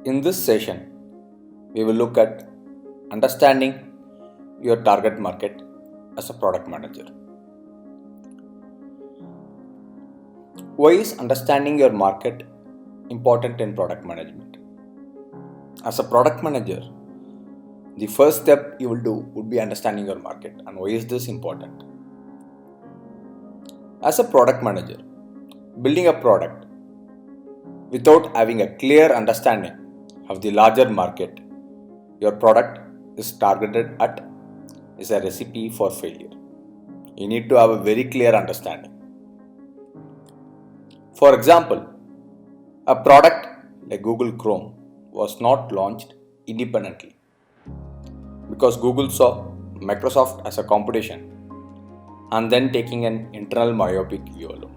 In this session, we will look at understanding your target market as a product manager. Why is understanding your market important in product management? As a product manager, the first step you will do would be understanding your market. And why is this important? As a product manager, building a product without having a clear understanding of the larger market your product is targeted at is a recipe for failure. You need to have a very clear understanding. For example, a product like Google Chrome was not launched independently because Google saw Microsoft as a competition and then taking an internal myopic view alone.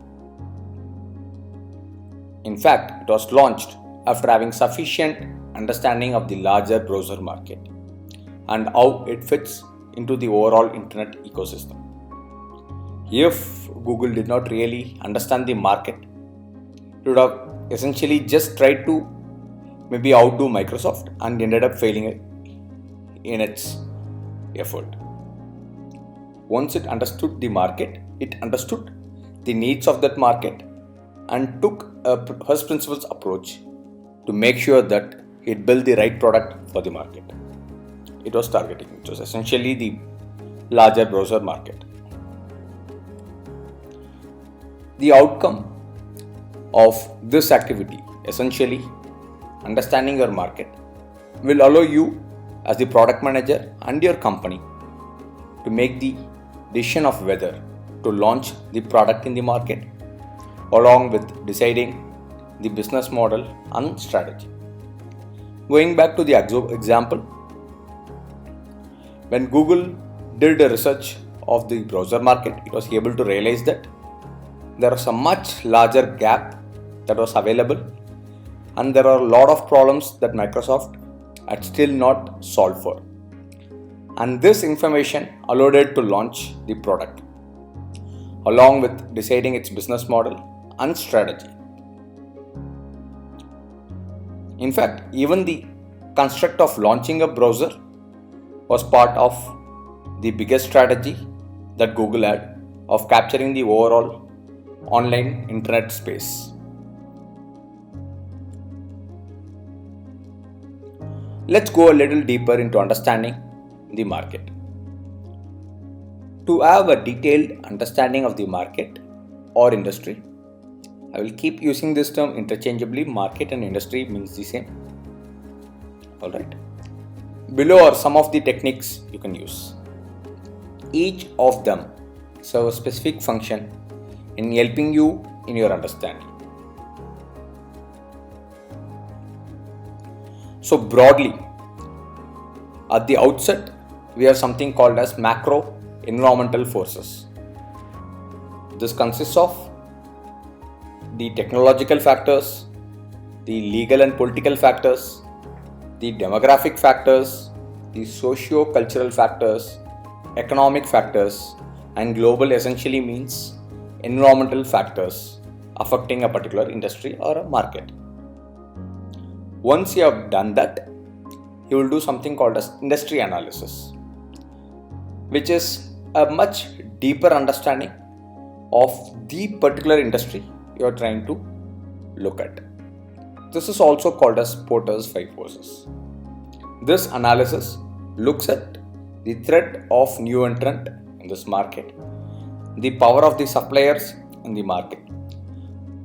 In fact, it was launched after having sufficient understanding of the larger browser market and how it fits into the overall internet ecosystem. If Google did not really understand the market, it would have essentially just tried to maybe outdo Microsoft and ended up failing in its effort. Once it understood the market, it understood the needs of that market and took a first principles approach to make sure that it built the right product for the market. It was targeting, which was essentially the larger browser market. The outcome of this activity, essentially understanding your market, will allow you as the product manager and your company to make the decision of whether to launch the product in the market, along with deciding the business model and strategy. Going back to the example, when Google did a research of the browser market, it was able to realize that there was a much larger gap that was available and there are a lot of problems that Microsoft had still not solved for. And this information allowed it to launch the product, along with deciding its business model and strategy. In fact, even the construct of launching a browser was part of the biggest strategy that Google had of capturing the overall online internet space. Let's go a little deeper into understanding the market. To have a detailed understanding of the market or industry, I will keep using this term interchangeably. Market and industry means the same. Alright. Below are some of the techniques you can use. Each of them serve a specific function in helping you in your understanding. So broadly, at the outset, we have something called as macro environmental forces. This consists of the technological factors, the legal and political factors, the demographic factors, the socio-cultural factors, economic factors, and global essentially means environmental factors affecting a particular industry or a market. Once you have done that, you will do something called as industry analysis, which is a much deeper understanding of the particular industry you are trying to look at. This is also called as Porter's 5 forces. This analysis looks at the threat of new entrant in this market, the power of the suppliers in the market,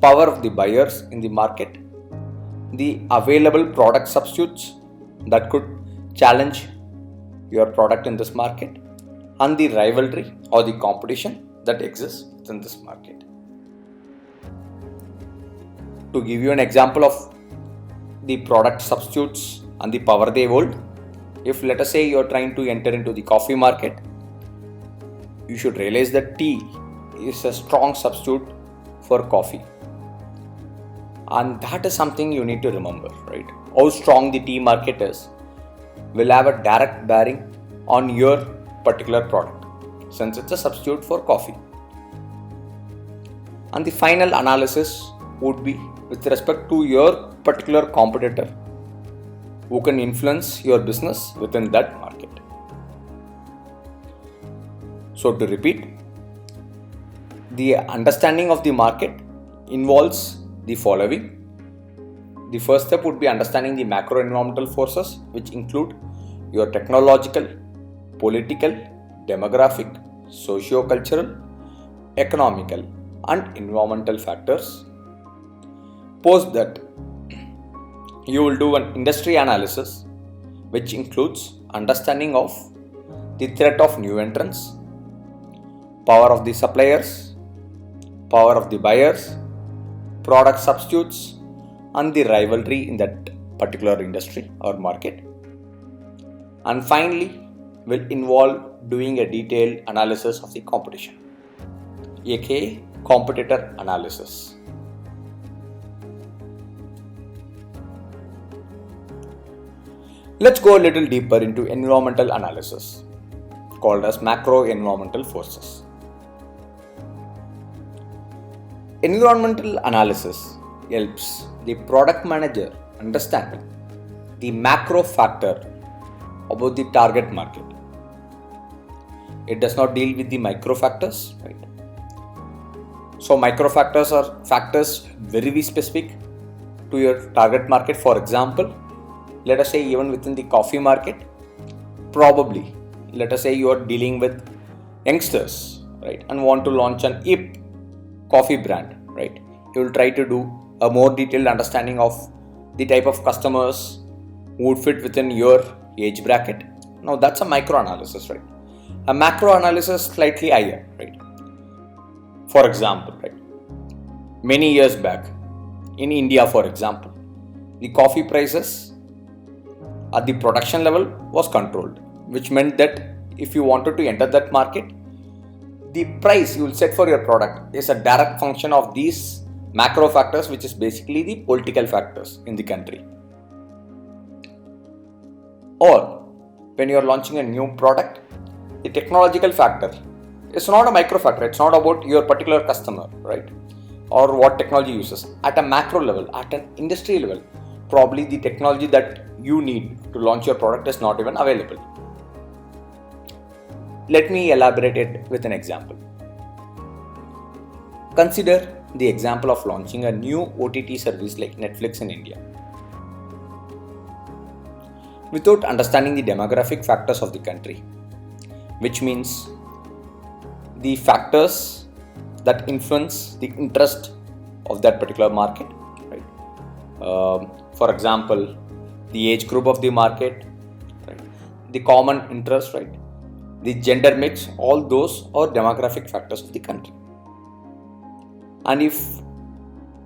power of the buyers in the market, the available product substitutes that could challenge your product in this market, and the rivalry or the competition that exists within this market. To give you an example of the product substitutes and the power they hold, if let us say you are trying to enter into the coffee market, you should realize that tea is a strong substitute for coffee. And that is something you need to remember, right? How strong the tea market is will have a direct bearing on your particular product, since it's a substitute for coffee. And the final analysis would be with respect to your particular competitor who can influence your business within that market. So to repeat, the understanding of the market involves the following. The first step would be understanding the macro environmental forces, which include your technological, political, demographic, socio-cultural, economical and environmental factors. Post that, you will do an industry analysis, which includes understanding of the threat of new entrants, power of the suppliers, power of the buyers, product substitutes, and the rivalry in that particular industry or market. And finally, will involve doing a detailed analysis of the competition, aka competitor analysis. Let's go a little deeper into environmental analysis, called as macro environmental forces. Environmental analysis helps the product manager understand the macro factor about the target market. It does not deal with the micro factors, right? So micro factors are factors very specific to your target market. For example, let us say even within the coffee market, probably let us say you are dealing with youngsters, right, and want to launch an hip coffee brand, right? You will try to do a more detailed understanding of the type of customers who would fit within your age bracket. Now that's a micro analysis, right? A macro analysis slightly higher, right? For example, right, many years back in India, for example, the coffee prices at the production level was controlled, which meant that if you wanted to enter that market, the price you will set for your product is a direct function of these macro factors, which is basically the political factors in the country. Or when you are launching a new product, the technological factor is not a micro factor. It's not about your particular customer, right, or what technology uses. At a macro level, at an industry level, probably the technology that you need to launch your product is not even available. Let me elaborate it with an example. Consider the example of launching a new OTT service like Netflix in India. Without understanding the demographic factors of the country, which means the factors that influence the interest of that particular market, right? For example, the age group of the market, right? The common interest, right? The gender mix, all those are demographic factors of the country. And if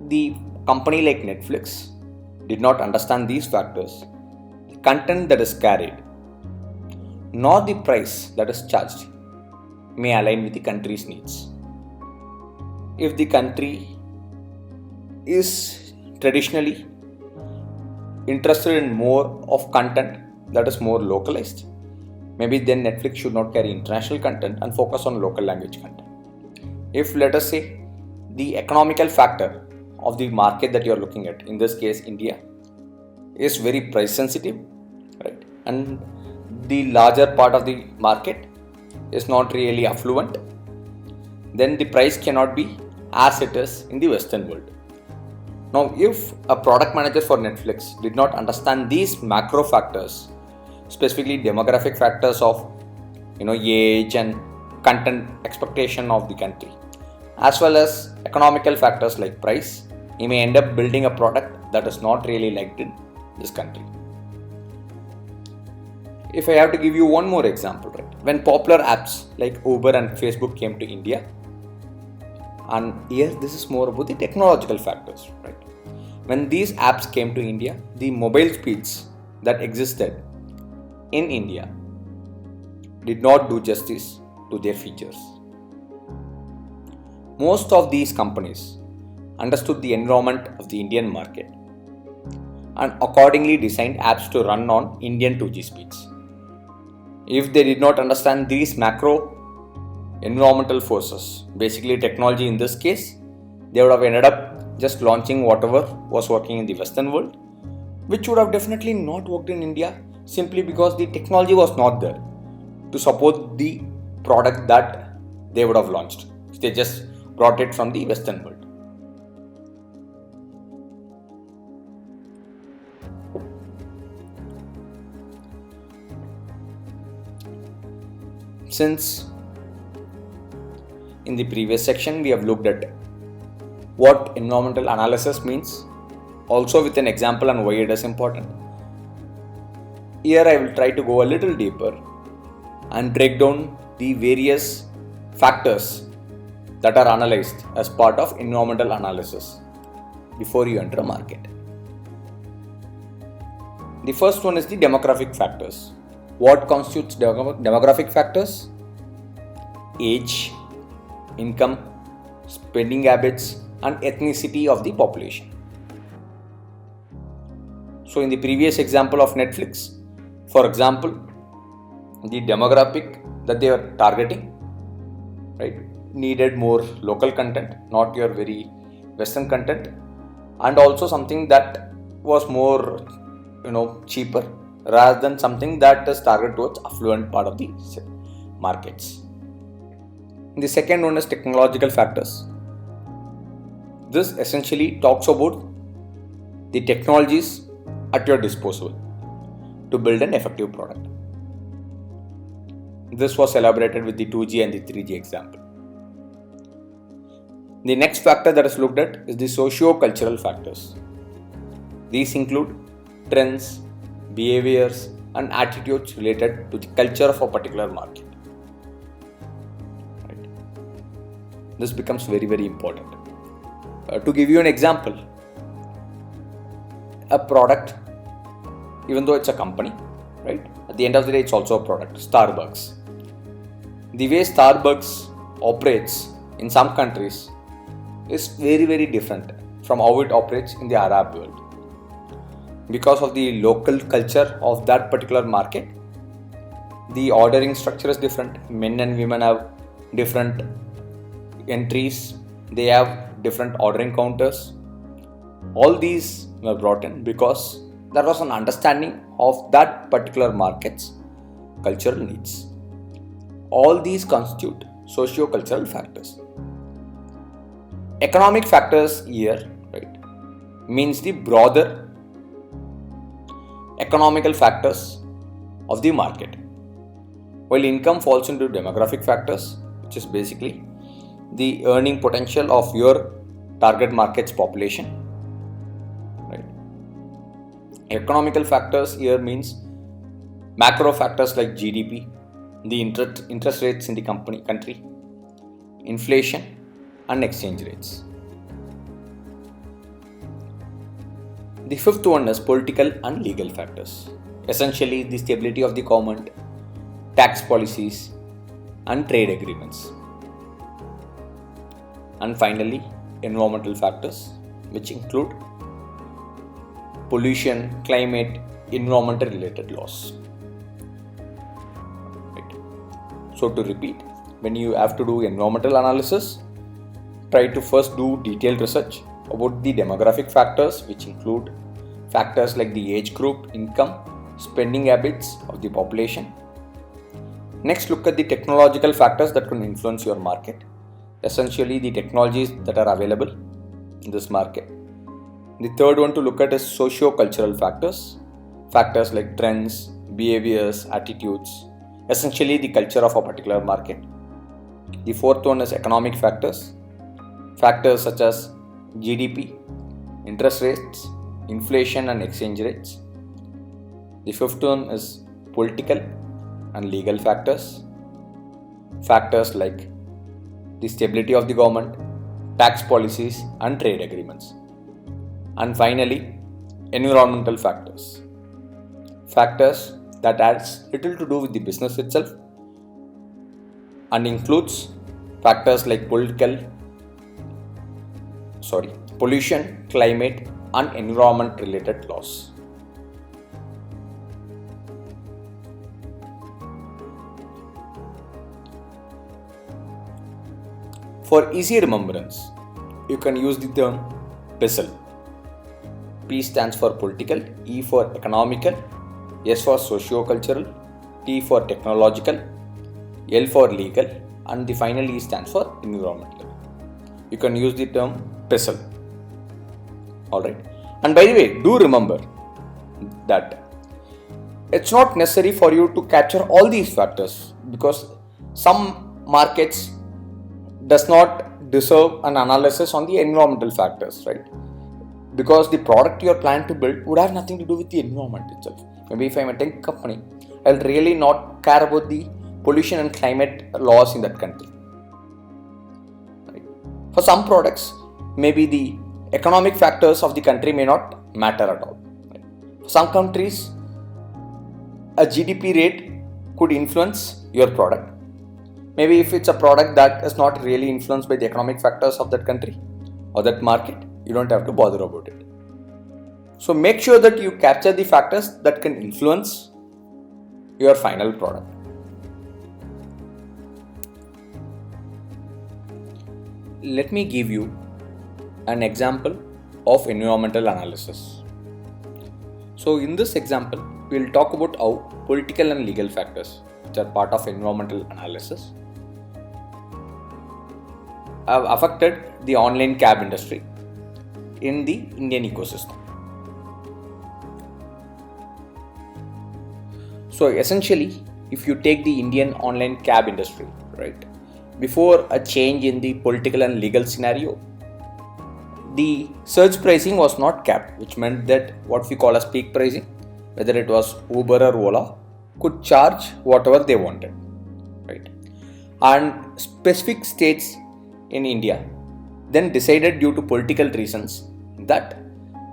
the company like Netflix did not understand these factors, the content that is carried, nor the price that is charged, may align with the country's needs. If the country is traditionally interested in more of content that is more localized, maybe then Netflix should not carry international content and focus on local language content. If, let us say, the economical factor of the market that you are looking at, in this case India, is very price sensitive, right, and the larger part of the market is not really affluent, then the price cannot be as it is in the Western world. Now, if a product manager for Netflix did not understand these macro factors, specifically demographic factors of age and content expectation of the country, as well as economical factors like price, he may end up building a product that is not really liked in this country. If I have to give you one more example, right, when popular apps like Uber and Facebook came to India, and here this is more about the technological factors, right? When these apps came to India, the mobile speeds that existed in India did not do justice to their features. Most of these companies understood the environment of the Indian market and accordingly designed apps to run on Indian 2G speeds. If they did not understand these macro environmental forces, basically technology in this case, they would have ended up just launching whatever was working in the Western world, which would have definitely not worked in India simply because the technology was not there to support the product that they would have launched. They just brought it from the Western world. Since in the previous section we have looked at what environmental analysis means, also with an example on why it is important, here I will try to go a little deeper and break down the various factors that are analyzed as part of environmental analysis before you enter a market. The first one is the demographic factors. What constitutes demographic factors? Age, income, spending habits, and ethnicity of the population. So in the previous example of Netflix, for example, the demographic that they are targeting, right, needed more local content, not your very Western content, and also something that was more, cheaper, rather than something that is targeted towards affluent part of the markets. The second one is technological factors. This essentially talks about the technologies at your disposal to build an effective product. This was elaborated with the 2G and the 3G example. The next factor that is looked at is the socio-cultural factors. These include trends, behaviors, and attitudes related to the culture of a particular market. Right. This becomes very, very important. To give you an example, a product, even though it's a company, right? At the end of the day, it's also a product. Starbucks. The way Starbucks operates in some countries is very, very different from how it operates in the Arab world. Because of the local culture of that particular market, the ordering structure is different. Men and women have different entries. They have different ordering counters. All these were brought in because there was an understanding of that particular market's cultural needs. All these constitute socio-cultural factors. Economic factors here, right, means the broader economical factors of the market, while income falls into demographic factors, which is basically the earning potential of your target market's population. Right. Economical factors here means macro factors like GDP, the interest rates in the country, inflation, and exchange rates. The fifth one is political and legal factors. Essentially, the stability of the government, tax policies, and trade agreements. And finally, environmental factors, which include pollution, climate, environmental related laws. Right. So to repeat, when you have to do environmental analysis, try to first do detailed research about the demographic factors, which include factors like the age group, income, spending habits of the population. Next, look at the technological factors that can influence your market. Essentially, the technologies that are available in this market. The third one to look at is socio-cultural factors. Factors like trends, behaviors, attitudes. Essentially, the culture of a particular market. The fourth one is economic factors. Factors such as GDP, interest rates, inflation, and exchange rates. The fifth one is political and legal factors. Factors like the stability of the government, tax policies, and trade agreements. And finally, environmental factors. Factors that has little to do with the business itself and includes factors like pollution, climate, and environment related laws. For easy remembrance, you can use the term PISL. P stands for political, E for economical, S for socio-cultural, T for technological, L for legal, and the final E stands for environmental. You can use the term PESTLE. Alright. And by the way, do remember that it's not necessary for you to capture all these factors, because some markets does not deserve an analysis on the environmental factors, right? Because the product you are planning to build would have nothing to do with the environment itself. Maybe if I'm a tech company, I'll really not care about the pollution and climate laws in that country. Right? For some products, maybe the economic factors of the country may not matter at all. Right? For some countries, a GDP rate could influence your product. Maybe if it's a product that is not really influenced by the economic factors of that country or that market, you don't have to bother about it. So make sure that you capture the factors that can influence your final product. Let me give you an example of environmental analysis. So in this example, we will talk about how political and legal factors, which are part of environmental analysis, have affected the online cab industry in the Indian ecosystem. So essentially, if you take the Indian online cab industry, right, before a change in the political and legal scenario, the surge pricing was not capped, which meant that what we call as peak pricing, whether it was Uber or Ola, could charge whatever they wanted, right? And specific states in India then decided, due to political reasons, that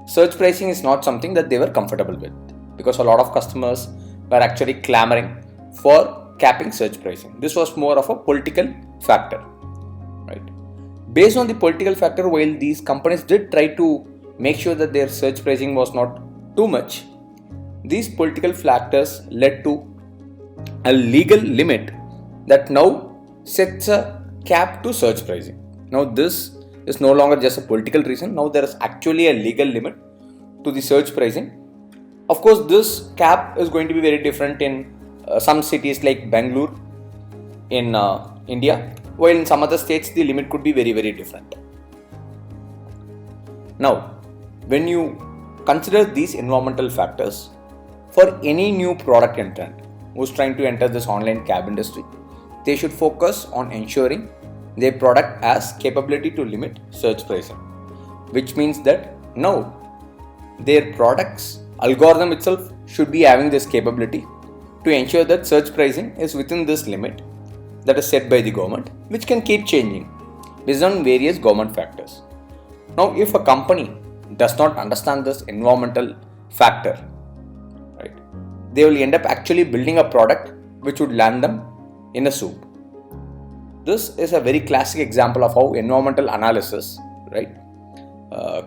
surge pricing is not something that they were comfortable with, because a lot of customers were actually clamoring for capping surge pricing. This was more of a political factor, right? Based on the political factor, while these companies did try to make sure that their surge pricing was not too much, these political factors led to a legal limit that now sets a cap to surge pricing. Now this is no longer just a political reason. Now there is actually a legal limit to the surge pricing. Of course, this cap is going to be very different in some cities like Bangalore in India, while in some other states the limit could be very, very different. Now, when you consider these environmental factors, for any new product entrant who's trying to enter this online cab industry, they should focus on ensuring their product has capability to limit surge pricing, which means that now their product's algorithm itself should be having this capability to ensure that surge pricing is within this limit that is set by the government, which can keep changing based on various government factors. Now, if a company does not understand this environmental factor, right, they will end up actually building a product which would land them in a soup. This is a very classic example of how environmental analysis, right,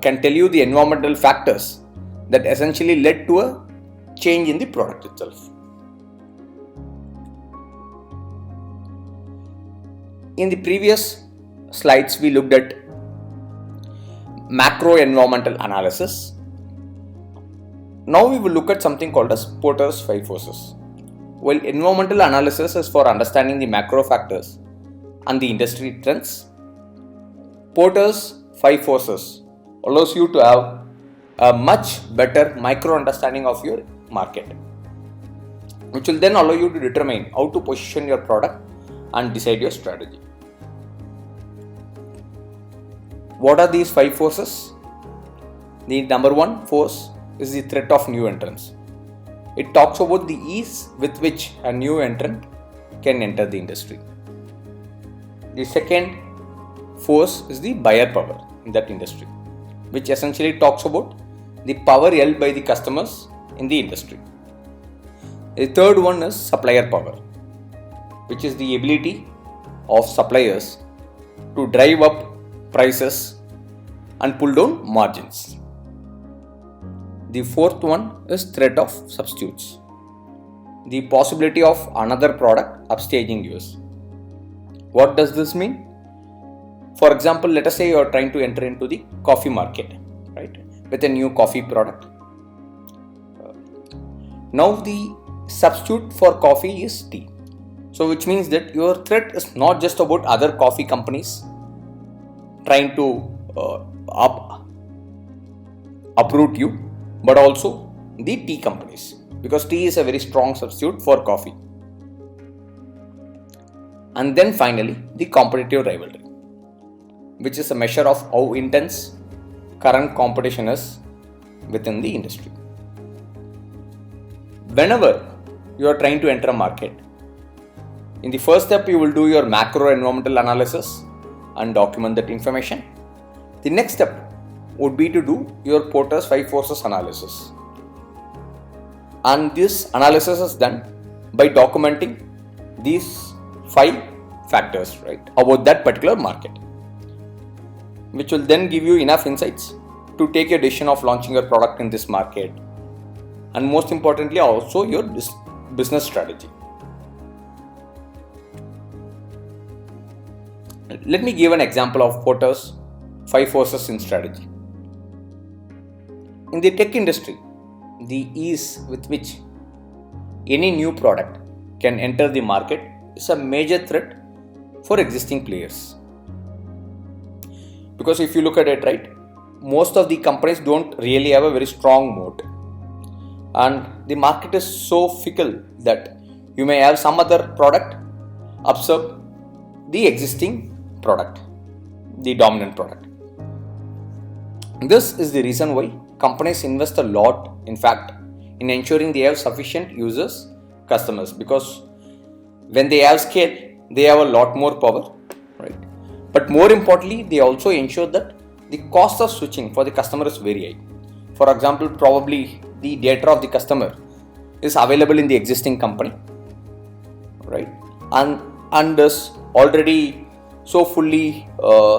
can tell you the environmental factors that essentially led to a change in the product itself. In the previous slides, we looked at macro environmental analysis. Now we will look at something called as Porter's 5 forces. While environmental analysis is for understanding the macro factors and the industry trends, Porter's 5 forces allows you to have a much better micro understanding of your market, which will then allow you to determine how to position your product and decide your strategy. What are these 5 forces? The number 1 force is the threat of new entrants. It talks about the ease with which a new entrant can enter the industry. The second force is the buyer power in that industry, which essentially talks about the power held by the customers in the industry. The third one is supplier power, which is the ability of suppliers to drive up prices and pull down margins. The fourth one is threat of substitutes, the possibility of another product upstaging yours. What does this mean? For example, let us say you are trying to enter into the coffee market, right? with a new coffee product. Now the substitute for coffee is tea. So which means that your threat is not just about other coffee companies trying to uproot you, but also the tea companies, because tea is a very strong substitute for coffee. And then finally, the competitive rivalry, which is a measure of how intense current competition is within the industry. Whenever you are trying to enter a market, in the first step you will do your macro environmental analysis and document that information. The next step would be to do your Porter's 5 forces analysis. And this analysis is done by documenting these 5 factors, right, about that particular market, which will then give you enough insights to take a decision of launching your product in this market, and most importantly also your business strategy. Let me give an example of Porter's 5 forces in strategy. In the tech industry, the ease with which any new product can enter the market is a major threat for existing players. Because if you look at it, right, most of the companies don't really have a very strong moat, and the market is so fickle that you may have some other product usurp the existing product, the dominant product. This is the reason why companies invest a lot, in fact, in ensuring they have sufficient users, customers, because when they have scale, they have a lot more power, right? But more importantly, they also ensure that the cost of switching for the customer is very high. For example, probably the data of the customer is available in the existing company, right? And is already so fully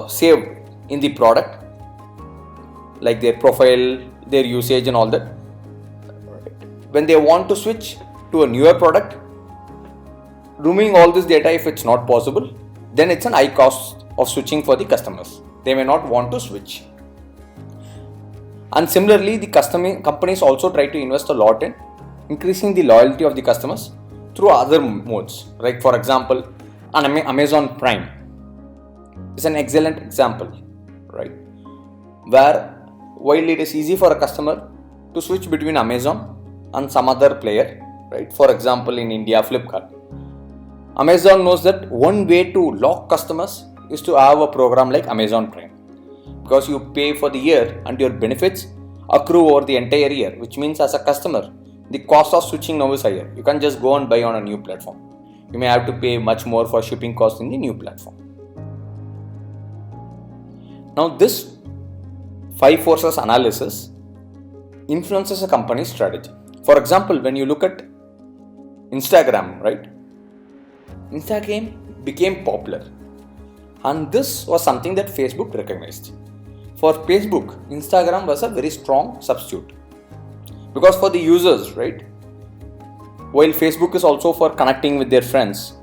saved in the product, like their profile, their usage and all that. When they want to switch to a newer product, removing all this data, if it's not possible, then it's an high cost of switching for the customers. They may not want to switch. And similarly, the companies also try to invest a lot in increasing the loyalty of the customers through other modes. Like for example, Amazon Prime is an excellent example, right? Where while it is easy for a customer to switch between Amazon and some other player, right? For example, in India, Flipkart. Amazon knows that one way to lock customers is to have a program like Amazon Prime, because you pay for the year and your benefits accrue over the entire year, which means as a customer, the cost of switching now is higher. You can't just go and buy on a new platform. You may have to pay much more for shipping costs in the new platform. Now this 5 forces analysis influences a company's strategy. For example, when you look at Instagram, right? Instagram became popular, and this was something that Facebook recognized. For Facebook, Instagram was a very strong substitute, because for the users, right, while Facebook is also for connecting with their friends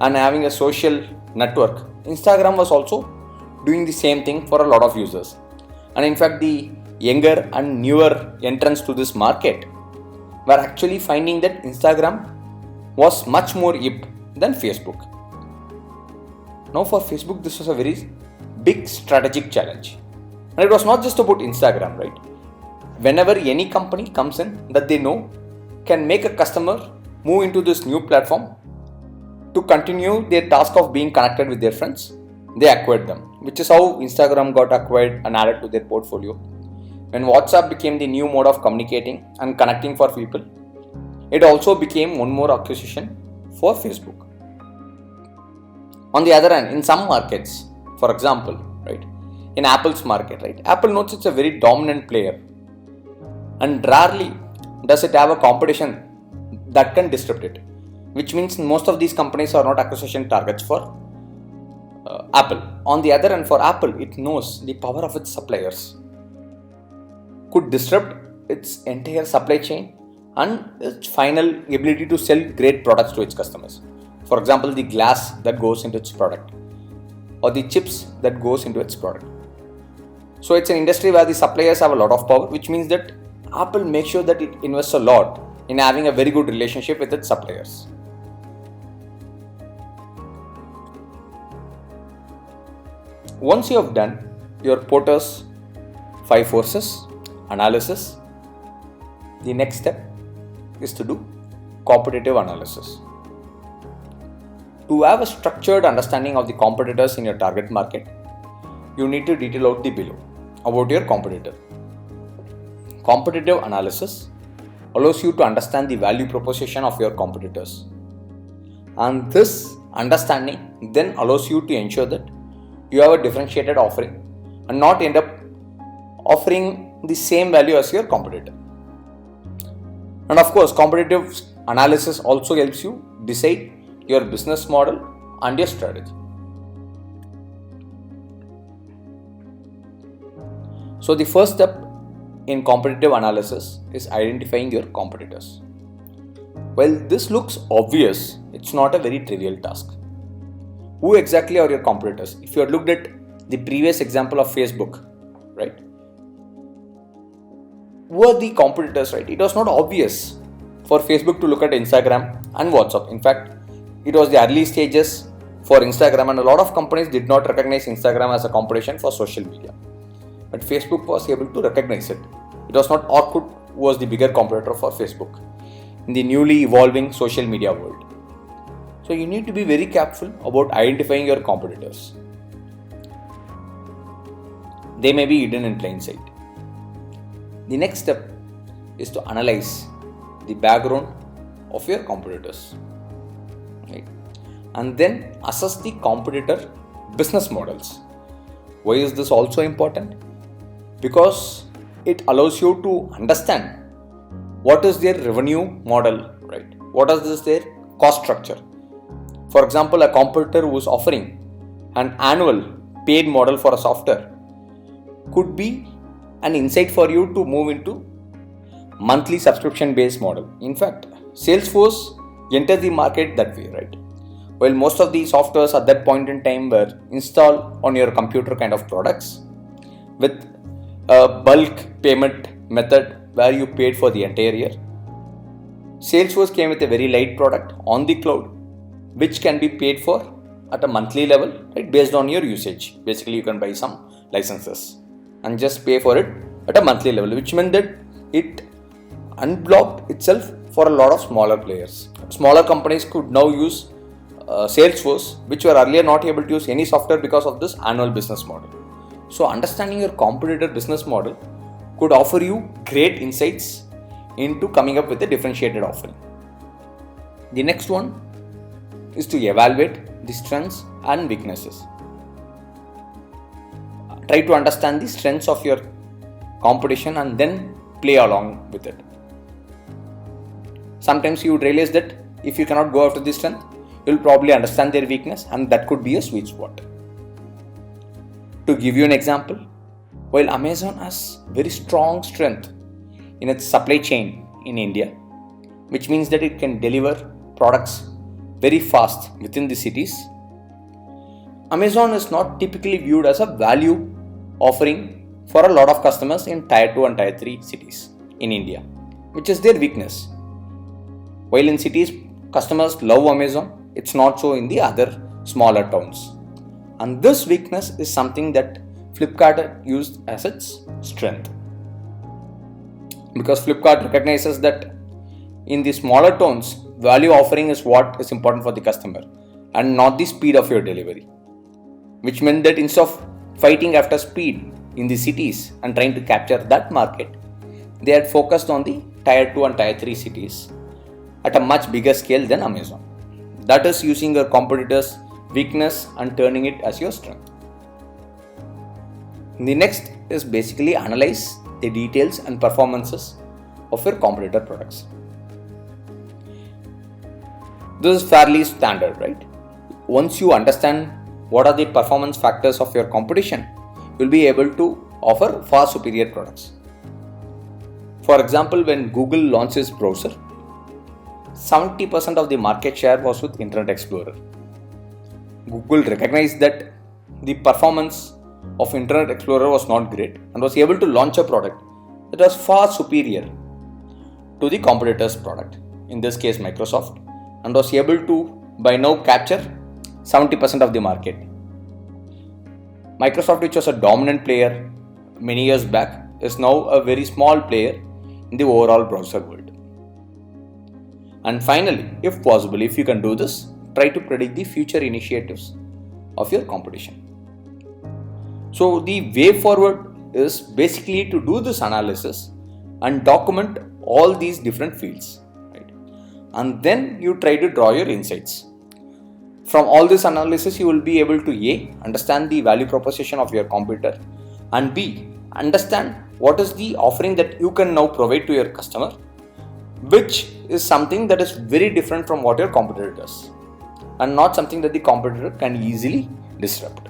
and having a social network, Instagram was also doing the same thing for a lot of users. And in fact, the younger and newer entrants to this market were actually finding that Instagram was much more hip than Facebook. Now for Facebook, this was a very big strategic challenge. And it was not just about Instagram, right? Whenever any company comes in that they know can make a customer move into this new platform to continue their task of being connected with their friends, they acquired them, which is how Instagram got acquired and added to their portfolio. When WhatsApp became the new mode of communicating and connecting for people, it also became one more acquisition for Facebook. On the other hand, in some markets, for example, right, in Apple's market, right, Apple knows it's a very dominant player, and rarely does it have a competition that can disrupt it, which means most of these companies are not acquisition targets for Apple. On the other hand, for Apple, it knows the power of its suppliers could disrupt its entire supply chain and its final ability to sell great products to its customers. For example, the glass that goes into its product or the chips that goes into its product. So it's an industry where the suppliers have a lot of power, which means that Apple makes sure that it invests a lot in having a very good relationship with its suppliers. Once you have done your Porter's 5 forces analysis, the next step is to do competitive analysis. To have a structured understanding of the competitors in your target market, you need to detail out the below about your competitor. Competitive analysis allows you to understand the value proposition of your competitors. And this understanding then allows you to ensure that you have a differentiated offering and not end up offering the same value as your competitor. And of course, competitive analysis also helps you decide your business model and your strategy. So the first step in competitive analysis is identifying your competitors. While this looks obvious, it's not a very trivial task. Who exactly are your competitors? If you had looked at the previous example of Facebook, right? Who are the competitors, right? It was not obvious for Facebook to look at Instagram and WhatsApp. In fact, it was the early stages for Instagram, and a lot of companies did not recognize Instagram as a competition for social media. But Facebook was able to recognize it. It was not Orkut who was the bigger competitor for Facebook in the newly evolving social media world. So you need to be very careful about identifying your competitors. They may be hidden in plain sight. The next step is to analyze the background of your competitors, right? And then assess the competitor business models. Why is this also important? Because it allows you to understand what is their revenue model, right? What is their cost structure? For example, a competitor who is offering an annual paid model for a software could be an insight for you to move into monthly subscription based model. In fact, Salesforce entered the market that way, right? While most of the softwares at that point in time were installed on your computer kind of products with a bulk payment method where you paid for the entire year, Salesforce came with a very light product on the cloud which can be paid for at a monthly level, right, based on your usage. Basically, you can buy some licenses and just pay for it at a monthly level, which meant that it unblocked itself for a lot of smaller players. Smaller companies could now use Salesforce, which were earlier not able to use any software because of this annual business model. So understanding your competitor business model could offer you great insights into coming up with a differentiated offering. The next one is to evaluate the strengths and weaknesses. Try to understand the strengths of your competition and then play along with it. Sometimes you would realize that if you cannot go after the strength, you will probably understand their weakness, and that could be a sweet spot. To give you an example, while Amazon has very strong strength in its supply chain in India, which means that it can deliver products very fast within the cities, Amazon is not typically viewed as a value offering for a lot of customers in Tier 2 and Tier 3 cities in India, which is their weakness. While in cities, customers love Amazon, it's not so in the other smaller towns. And this weakness is something that Flipkart used as its strength. Because Flipkart recognizes that in the smaller towns, value offering is what is important for the customer and not the speed of your delivery. Which meant that instead of fighting after speed in the cities and trying to capture that market, they had focused on the Tier 2 and Tier 3 cities at a much bigger scale than Amazon. That is using your competitor's weakness and turning it as your strength. The next is basically analyze the details and performances of your competitor products. This is fairly standard, right? Once you understand what are the performance factors of your competition, you'll be able to offer far superior products. For example, when Google launched its browser, 70% of the market share was with Internet Explorer. Google recognized that the performance of Internet Explorer was not great and was able to launch a product that was far superior to the competitor's product, in this case Microsoft, and was able to by now capture 70% of the market. Microsoft, which was a dominant player many years back, is now a very small player in the overall browser world. And finally, if possible, if you can do this, try to predict the future initiatives of your competition. So the way forward is basically to do this analysis and document all these different fields, right? And then you try to draw your insights. From all this analysis, you will be able to A, understand the value proposition of your competitor, and B, understand what is the offering that you can now provide to your customer, which is something that is very different from what your competitor does and not something that the competitor can easily disrupt.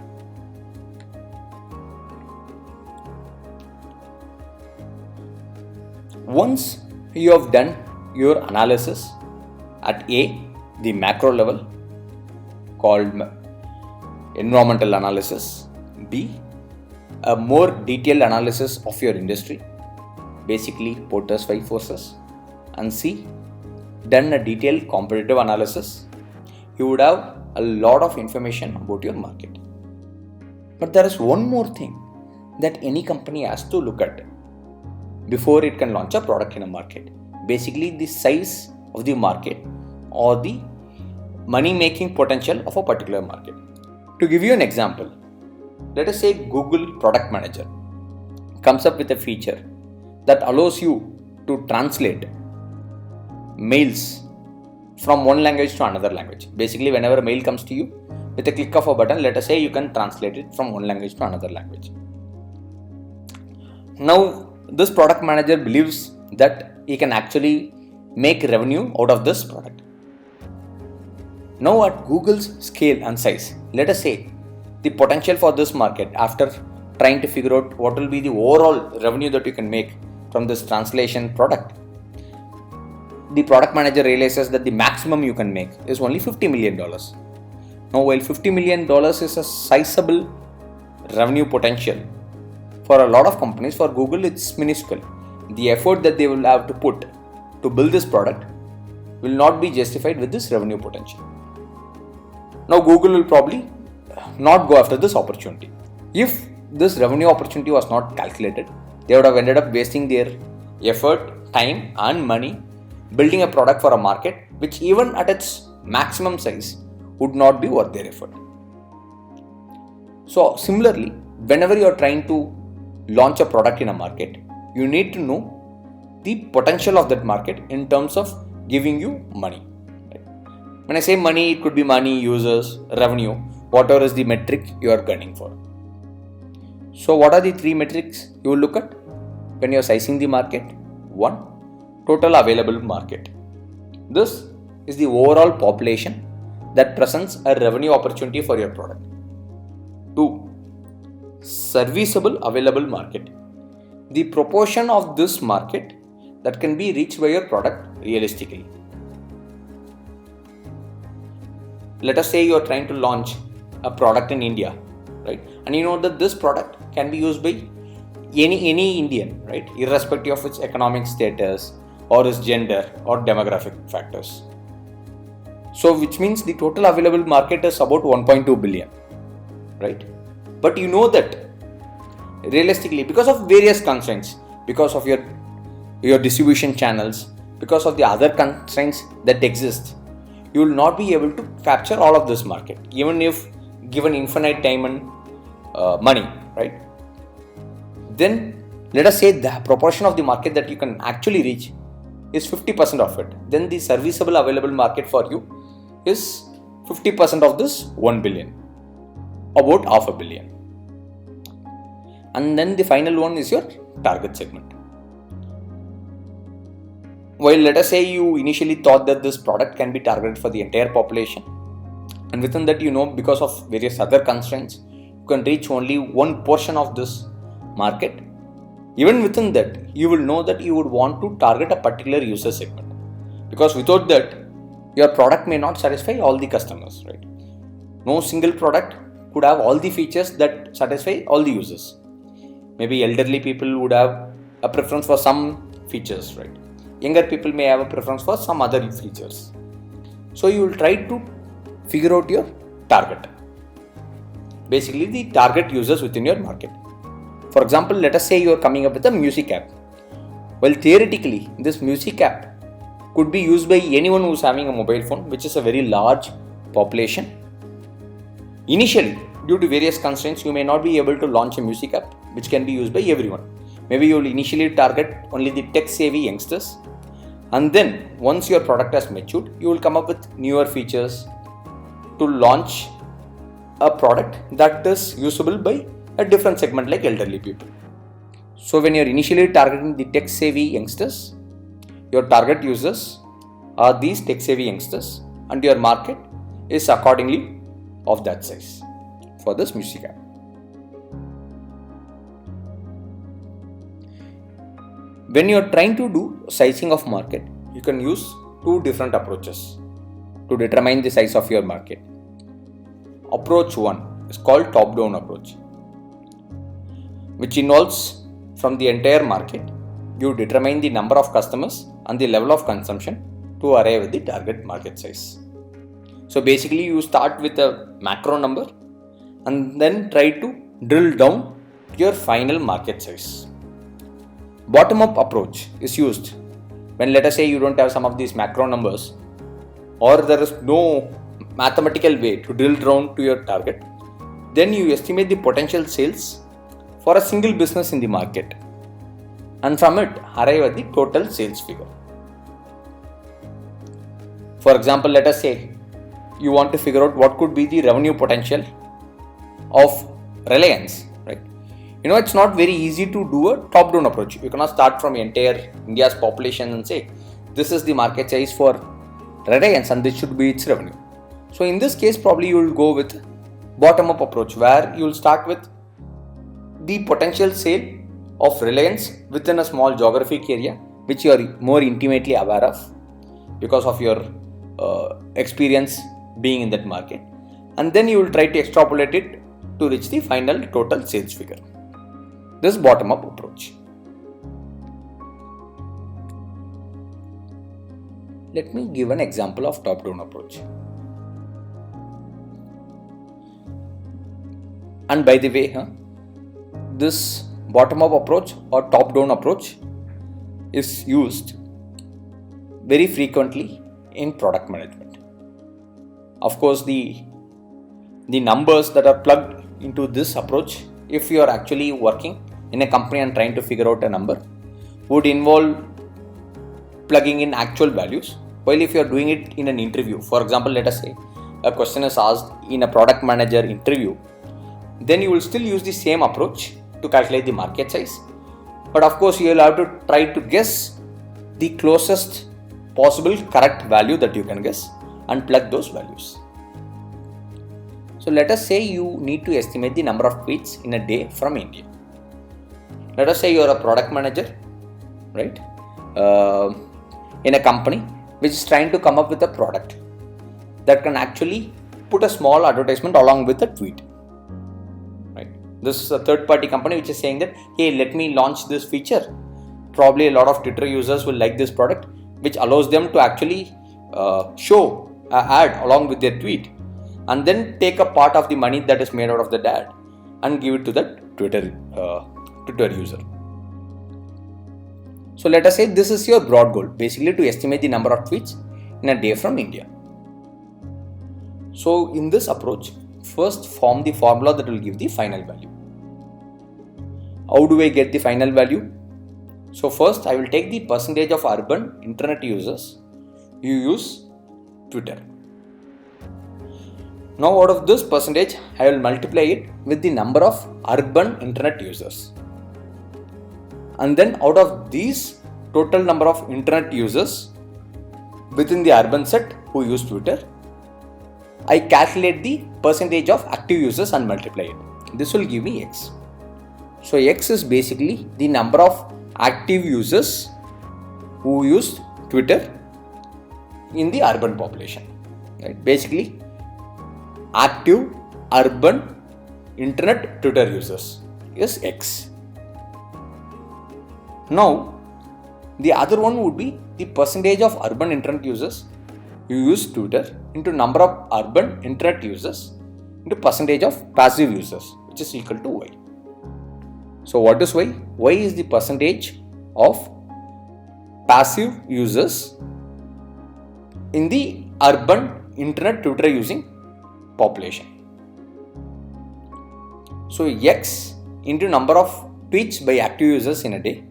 Once you have done your analysis at A, the macro level called environmental analysis, B, a more detailed analysis of your industry, basically Porter's 5 forces, and C, done a detailed competitive analysis, you would have a lot of information about your market. But there is one more thing that any company has to look at before it can launch a product in a market. Basically, the size of the market or the money making potential of a particular market. To give you an example, let us say Google Product Manager comes up with a feature that allows you to translate mails from one language to another language. Basically, whenever a mail comes to you, with a click of a button, let us say you can translate it from one language to another language. Now, this product manager believes that he can actually make revenue out of this product. Now, at Google's scale and size, let us say the potential for this market, after trying to figure out what will be the overall revenue that you can make from this translation product, the product manager realizes that the maximum you can make is only $50 million. Now, while $50 million is a sizable revenue potential for a lot of companies, for Google it's minuscule. The effort that they will have to put to build this product will not be justified with this revenue potential. Now, Google will probably not go after this opportunity. If this revenue opportunity was not calculated, they would have ended up wasting their effort, time and money building a product for a market which even at its maximum size would not be worth their effort. So similarly, whenever you are trying to launch a product in a market, you need to know the potential of that market in terms of giving you money. When I say money, it could be money, users, revenue, whatever is the metric you are gunning for. So what are the 3 metrics you will look at when you are sizing the market? 1. Total available market. This is the overall population that presents a revenue opportunity for your product. 2. Serviceable available market. The proportion of this market that can be reached by your product realistically. Let us say you are trying to launch a product in India, right? And you know that this product can be used by any Indian, right? Irrespective of its economic status or its gender or demographic factors. So which means the total available market is about 1.2 billion, right? But you know that realistically, because of various constraints, because of your distribution channels, because of the other constraints that exist, you will not be able to capture all of this market, even if given infinite time and money, right? Then let us say the proportion of the market that you can actually reach is 50% of it. Then the serviceable available market for you is 50% of this 1 billion, about $500 million. And then the final one is your target segment. While let us say you initially thought that this product can be targeted for the entire population, and within that, you know, because of various other constraints, you can reach only one portion of this market. Even within that, you will know that you would want to target a particular user segment, because without that, your product may not satisfy all the customers, right? No single product could have all the features that satisfy all the users. Maybe elderly people would have a preference for some features, right? Younger people may have a preference for some other features. So you will try to figure out your target. Basically, the target users within your market. For example, let us say you are coming up with a music app. Well, theoretically, this music app could be used by anyone who is having a mobile phone, which is a very large population. Initially, due to various constraints, you may not be able to launch a music app which can be used by everyone. Maybe you will initially target only the tech-savvy youngsters, and then once your product has matured, you will come up with newer features to launch a product that is usable by a different segment like elderly people. So when you are initially targeting the tech-savvy youngsters, your target users are these tech-savvy youngsters, and your market is accordingly of that size for this music app. When you are trying to do sizing of market, you can use two different approaches to determine the size of your market. Approach 1 is called top-down approach, which involves from the entire market, you determine the number of customers and the level of consumption to arrive at the target market size. So basically you start with a macro number and then try to drill down your final market size. Bottom-up approach is used when, let us say, you don't have some of these macro numbers, or there is no mathematical way to drill down to your target. Then you estimate the potential sales for a single business in the market, and from it arrive at the total sales figure. For example, let us say you want to figure out what could be the revenue potential of Reliance, right? It's not very easy to do a top-down approach. You cannot start from entire India's population and say, this is the market size for Reliance and this should be its revenue. So in this case, probably you will go with bottom-up approach, where you will start with the potential sale of Reliance within a small geographic area, which you are more intimately aware of because of your experience being in that market. And then you will try to extrapolate it to reach the final total sales figure. This bottom-up approach. Let me give an example of top-down approach. And by the way, this bottom-up approach or top-down approach is used very frequently in product management. Of course, the numbers that are plugged into this approach, if you are actually working in a company and trying to figure out a number, would involve plugging in actual values. While if you are doing it in an interview, for example, let us say a question is asked in a product manager interview, then you will still use the same approach to calculate the market size. But of course, you will have to try to guess the closest possible correct value that you can guess and plug those values. So let us say you need to estimate the number of tweets in a day from India. Let us say you are a product manager, right, in a company which is trying to come up with a product that can actually put a small advertisement along with a tweet. Right? This is a third-party company which is saying that, hey, let me launch this feature. Probably a lot of Twitter users will like this product, which allows them to actually show an ad along with their tweet, and then take a part of the money that is made out of that ad and give it to the Twitter user. So let us say this is your broad goal, basically to estimate the number of tweets in a day from India. So in this approach, first form the formula that will give the final value. How do I get the final value? So first I will take the percentage of urban internet users who use Twitter. Now out of this percentage, I will multiply it with the number of urban internet users. And then out of these total number of internet users within the urban set who use Twitter, I calculate the percentage of active users and multiply it. This will give me X. So X is basically the number of active users who use Twitter in the urban population. Right? Basically, active urban internet Twitter users is X. Now, the other one would be the percentage of urban internet users who use Twitter into number of urban internet users into percentage of passive users, which is equal to Y. So what is Y? Y is the percentage of passive users in the urban internet Twitter using population. So X into number of tweets by active users in a day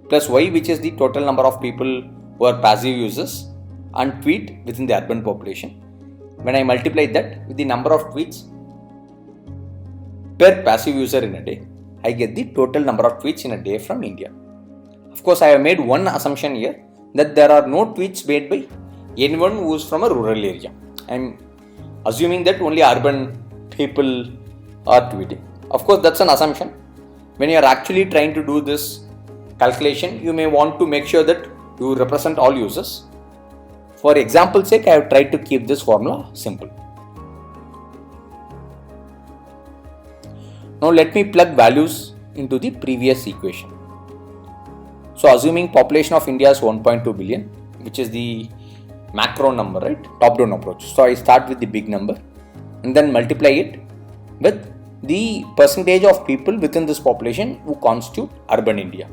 plus Y, which is the total number of people who are passive users and tweet within the urban population. When I multiply that with the number of tweets per passive user in a day, I get the total number of tweets in a day from India. Of course, I have made one assumption here that there are no tweets made by anyone who is from a rural area. I am assuming that only urban people are tweeting. Of course, that's an assumption. When you are actually trying to do this calculation, you may want to make sure that you represent all users. For example's sake, I have tried to keep this formula simple. Now let me plug values into the previous equation. So assuming population of India is 1.2 billion, which is the macro number, right? Top-down approach. So I start with the big number and then multiply it with the percentage of people within this population who constitute urban India,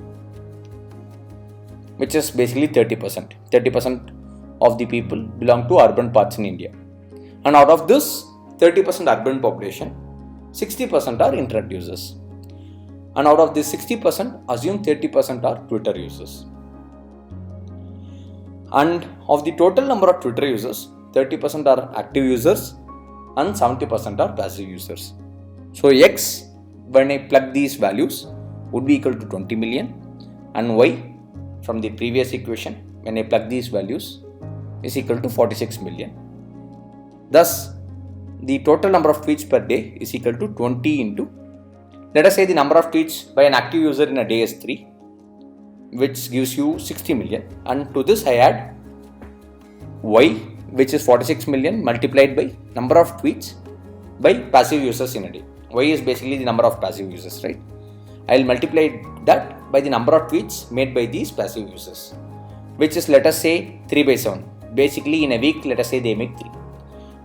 which is basically 30%. 30% of the people belong to urban parts in India. And out of this 30% urban population, 60% are internet users. And out of this 60%, assume 30% are Twitter users. And of the total number of Twitter users, 30% are active users and 70% are passive users. So X, when I plug these values, would be equal to 20 million, and Y from the previous equation, when I plug these values, is equal to 46 million. Thus, the total number of tweets per day is equal to 20 into, let us say the number of tweets by an active user in a day is 3, which gives you 60 million, and to this I add Y, which is 46 million multiplied by number of tweets by passive users in a day. Y is basically the number of passive users, right? I will multiply that by the number of tweets made by these passive users, which is, let us say, 3 by 7. Basically in a week, let us say they make 3.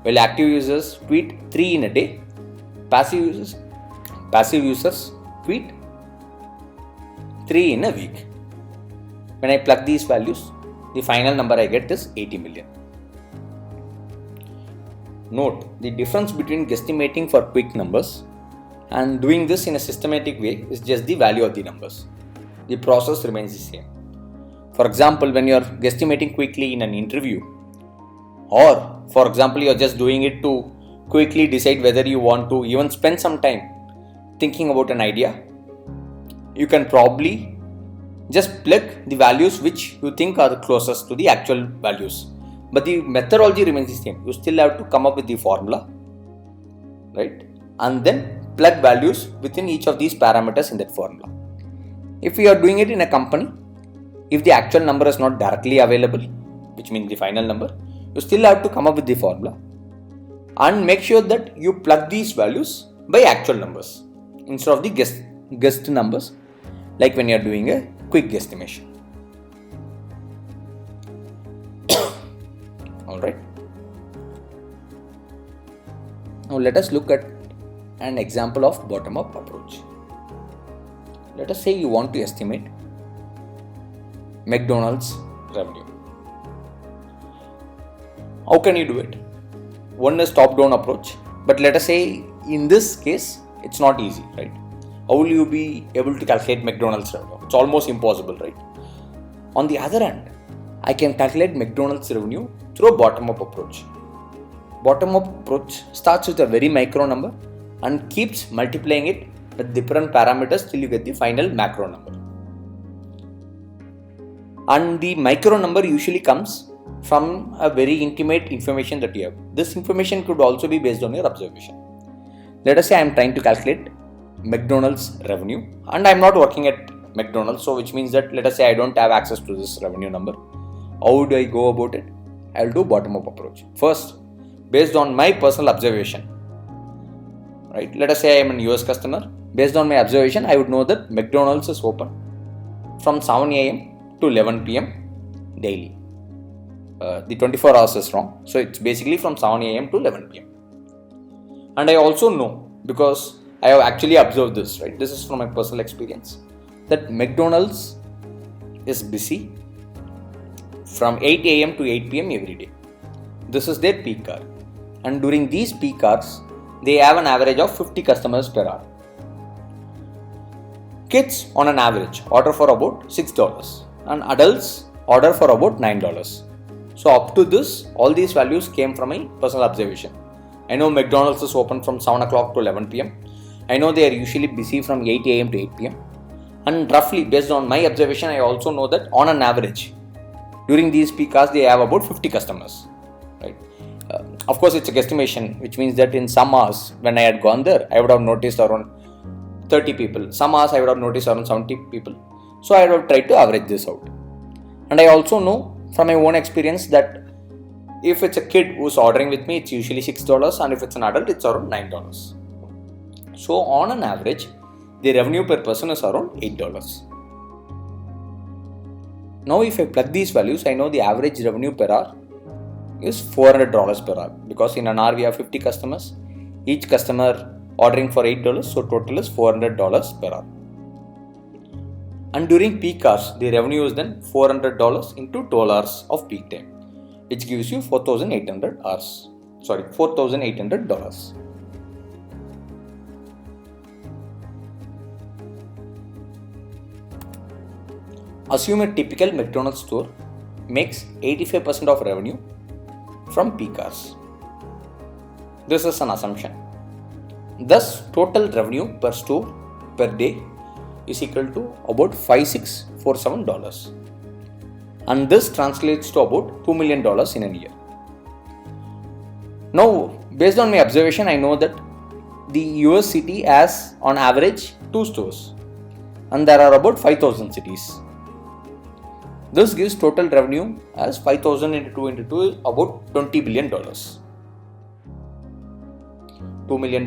While active users tweet 3 in a day, passive users tweet 3 in a week. When I plug these values, the final number I get is 80 million. Note, the difference between guesstimating for quick numbers and doing this in a systematic way is just the value of the numbers. The process remains the same. For example, when you are guesstimating quickly in an interview, or for example, you are just doing it to quickly decide whether you want to even spend some time thinking about an idea, you can probably just plug the values which you think are the closest to the actual values. But the methodology remains the same. You still have to come up with the formula, right? And then plug values within each of these parameters in that formula. If we are doing it in a company, if the actual number is not directly available, which means the final number, you still have to come up with the formula and make sure that you plug these values by actual numbers instead of the guessed numbers, like when you are doing a quick guesstimation. Alright. Now let us look at an example of bottom-up approach. Let us say you want to estimate McDonald's revenue. How can you do it? One is top-down approach, but let us say in this case it's not easy, right? How will you be able to calculate McDonald's revenue? It's almost impossible, right? On the other hand, I can calculate McDonald's revenue through a bottom-up approach. Bottom-up approach starts with a very micro number and keeps multiplying it with different parameters till you get the final macro number. And the micro number usually comes from a very intimate information that you have. This information could also be based on your observation. Let us say I am trying to calculate McDonald's revenue and I am not working at McDonald's, so which means that let us say I don't have access to this revenue number. How do I go about it? I will do bottom-up approach. First, based on my personal observation, right? Let us say I am a US customer. Based on my observation, I would know that McDonald's is open from 7 a.m. to 11 p.m. daily. The 24 hours is wrong. So it's basically from 7 a.m. to 11 p.m. And I also know, because I have actually observed this, right? This is from my personal experience, that McDonald's is busy from 8 a.m. to 8 p.m. every day. This is their peak hour. And during these peak hours, they have an average of 50 customers per hour. Kids on an average order for about $6 and adults order for about $9. So up to this, all these values came from my personal observation. I know McDonald's is open from 7 o'clock to 11 p.m. I know they are usually busy from 8 a.m. to 8 p.m. And roughly based on my observation, I also know that on an average, during these peak hours, they have about 50 customers. Right? Of course, it's a guesstimation, which means that in some hours, when I had gone there, I would have noticed around 30 people. Some hours I would have noticed around 70 people. So I would have tried to average this out. And I also know from my own experience that if it's a kid who's ordering with me, it's usually $6, and if it's an adult, it's around $9. So on an average, the revenue per person is around $8. Now if I plug these values, I know the average revenue per hour is $400 per hour, because in an hour we have 50 customers, each customer ordering for $8, so total is $400 per hour. And during peak hours, the revenue is then $400 into 12 hours of peak time, which gives you $4,800. Assume a typical McDonald's store makes 85% of revenue from peak hours. This is an assumption. Thus, total revenue per store per day is equal to about $5,647. And this translates to about $2 million in a year. Now, based on my observation, I know that the US city has on average 2 stores, and there are about 5,000 cities. This gives total revenue as 5,000 into 2 into 2 is about $20 billion. $2 million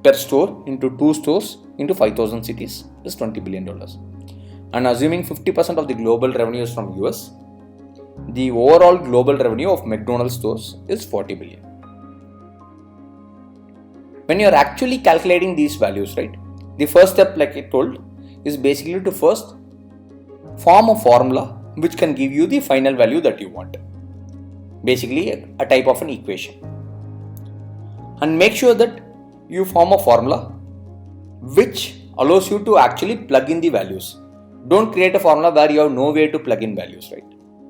per store into 2 stores into 5,000 cities is $20 billion. And assuming 50% of the global revenue is from US, the overall global revenue of McDonald's stores is $40 billion. When you are actually calculating these values, right, the first step, like I told, is basically to first form a formula which can give you the final value that you want. Basically a type of an equation. And make sure that you form a formula which allows you to actually plug in the values. Don't create a formula where you have no way to plug in values, right?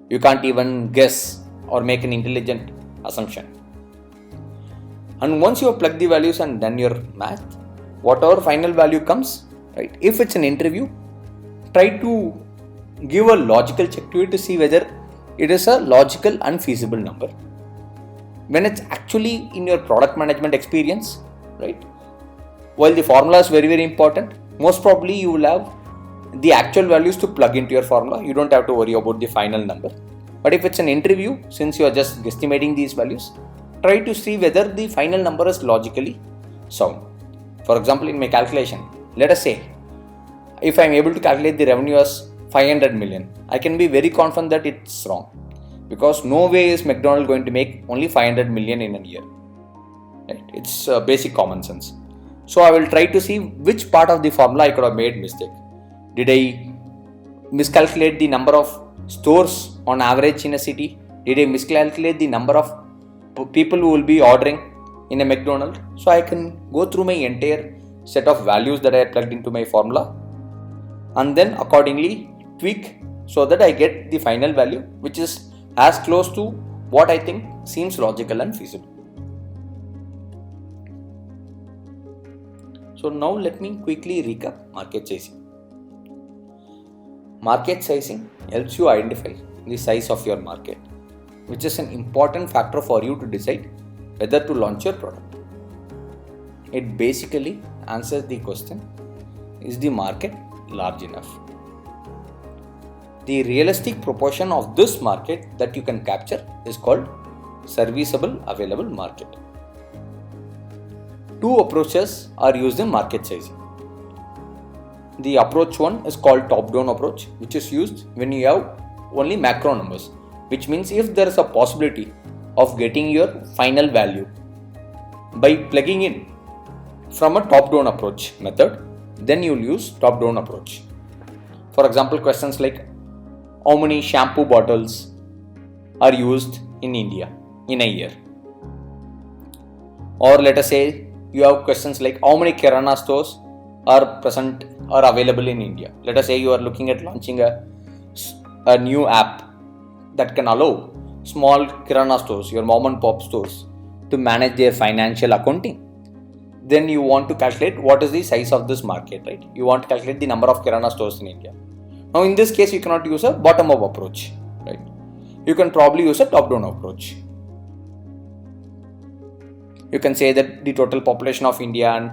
You can't even guess or make an intelligent assumption. And once you have plugged the values and done your math, whatever final value comes, right? If it's an interview, try to give a logical check to it to see whether it is a logical and feasible number. When it's actually in your product management experience, right? While the formula is very, very important, most probably you will have the actual values to plug into your formula. You don't have to worry about the final number. But if it's an interview, since you are just guesstimating these values, try to see whether the final number is logically sound. For example, in my calculation, let us say, if I am able to calculate the revenue as 500 million, I can be very confident that it's wrong, because no way is McDonald's going to make only 500 million in a year. Right? It's basic common sense. So I will try to see which part of the formula I could have made mistake. Did I miscalculate the number of stores on average in a city? Did I miscalculate the number of people who will be ordering in a McDonald's? So I can go through my entire set of values that I plugged into my formula and then accordingly tweak so that I get the final value which is as close to what I think seems logical and feasible. So now let me quickly recap market sizing. Market sizing helps you identify the size of your market, which is an important factor for you to decide whether to launch your product. It basically answers the question, is the market large enough? The realistic proportion of this market that you can capture is called serviceable available market. two approaches are used in market sizing. The approach one is called top-down approach, which is used when you have only macro numbers, which means if there is a possibility of getting your final value by plugging in from a top-down approach method, then you will use top-down approach. For example, questions like how many shampoo bottles are used in India in a year, or let us say you have questions like how many kirana stores are present or available in India. Let us say you are looking at launching a new app that can allow small kirana stores, your mom and pop stores, to manage their financial accounting. Then you want to calculate what is the size of this market, right? You want to calculate the number of kirana stores in India. Now in this case, you cannot use a bottom-up approach, right? You can probably use a top-down approach. You can say that the total population of India and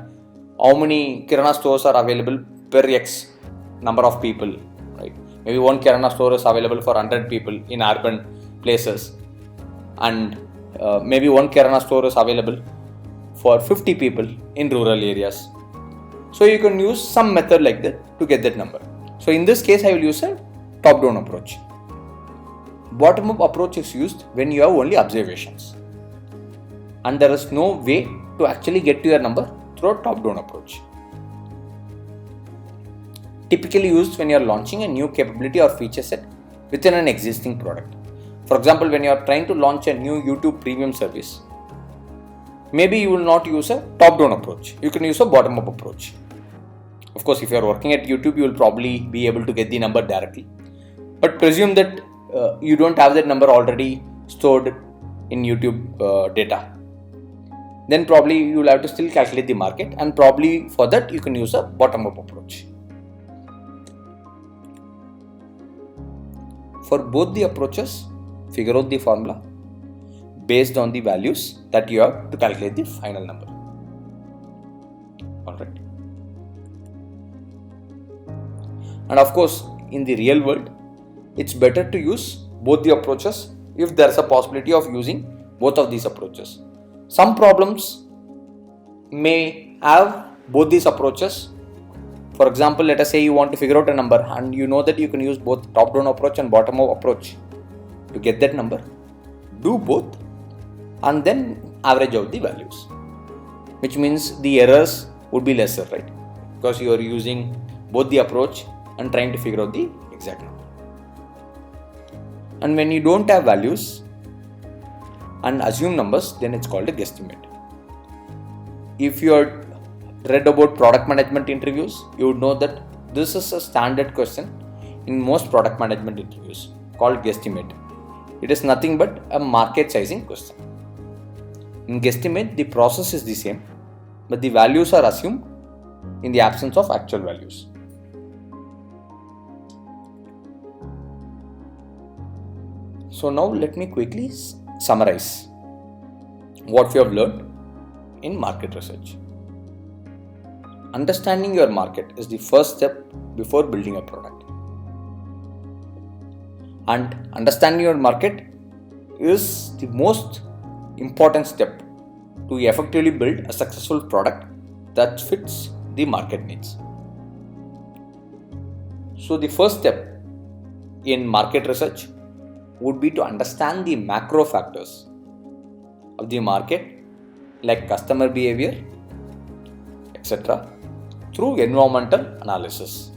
how many kirana stores are available per X number of people, right? Maybe one kirana store is available for 100 people in urban places, and maybe one kirana store is available for 50 people in rural areas. So you can use some method like that to get that number. So in this case, I will use a top-down approach. Bottom-up approach is used when you have only observations, and there is no way to actually get to your number through a top-down approach. Typically used when you are launching a new capability or feature set within an existing product. For example, when you are trying to launch a new YouTube premium service, maybe you will not use a top-down approach. You can use a bottom-up approach. Of course, if you are working at YouTube, you will probably be able to get the number directly. But presume that you don't have that number already stored in YouTube data. Then probably you will have to still calculate the market, and probably for that you can use a bottom-up approach. For both the approaches, figure out the formula based on the values that you have to calculate the final number. Alright. And of course, in the real world, it's better to use both the approaches if there's a possibility of using both of these approaches. Some problems may have both these approaches. For example, let us say you want to figure out a number and you know that you can use both top-down approach and bottom-up approach to get that number. Do both and then average out the values, which means the errors would be lesser, right? Because you are using both the approach and trying to figure out the exact number. And when you don't have values and assume numbers, then it's called a guesstimate. If you are read about product management interviews, you would know that this is a standard question in most product management interviews called guesstimate. It is nothing but a market sizing question. In guesstimate, the process is the same, but the values are assumed in the absence of actual values. So now let me quickly summarize what we have learned in market research. Understanding your market is the first step before building a product. And understanding your market is the most important step to effectively build a successful product that fits the market needs. So the first step in market research would be to understand the macro factors of the market like customer behavior, etc. through environmental analysis.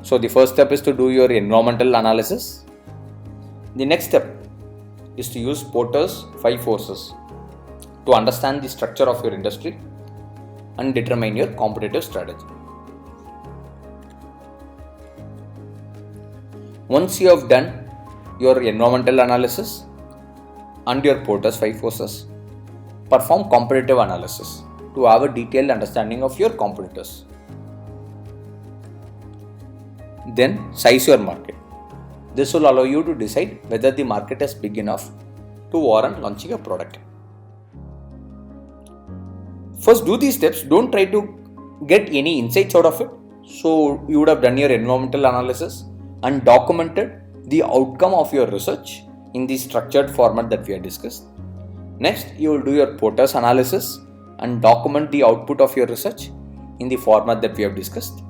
So the first step is to do your environmental analysis. The next step is to use Porter's 5 forces to understand the structure of your industry and determine your competitive strategy. Once you have done your environmental analysis and your Porter's 5 forces, perform competitive analysis to have a detailed understanding of your competitors. Then size your market. This will allow you to decide whether the market is big enough to warrant launching a product. First, do these steps. Don't try to get any insights out of it. So you would have done your environmental analysis and documented the outcome of your research in the structured format that we have discussed. Next, you will do your Porter's analysis and document the output of your research in the format that we have discussed.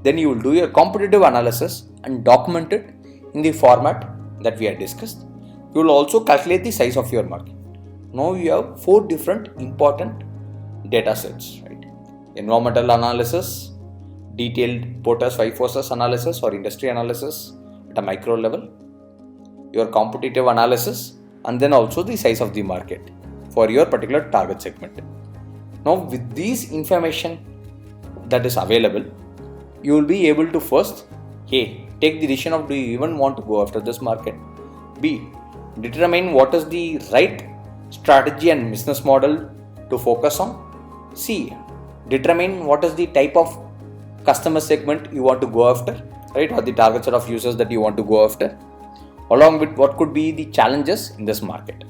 Then you will do your competitive analysis and document it in the format that we have discussed. You will also calculate the size of your market. Now you have 4 different important data sets, right? Environmental analysis, detailed Porter's 5 forces analysis or industry analysis at a micro level, your competitive analysis, and then also the size of the market for your particular target segment. Now with these information that is available, you will be able to first A. Take the decision of do you even want to go after this market. B. Determine what is the right strategy and business model to focus on. C. Determine what is the type of customer segment you want to go after, right, or the target set of users that you want to go after, along with what could be the challenges in this market.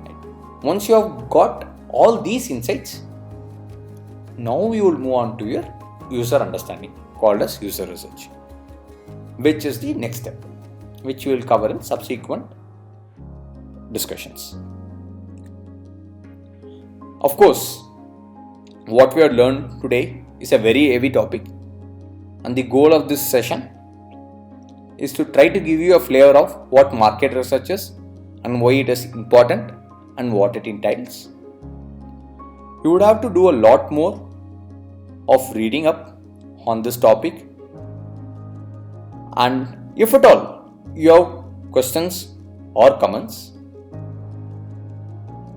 Right. Once you have got all these insights, now you will move on to your user understanding called as user research, which is the next step, which we will cover in subsequent discussions. Of course, what we have learned today is a very heavy topic, and the goal of this session is to try to give you a flavor of what market research is and why it is important and what it entails. You would have to do a lot more of reading up on this topic, and if at all you have questions or comments,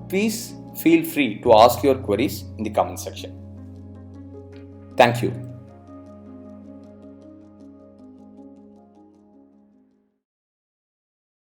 please feel free to ask your queries in the comment section. Thank you.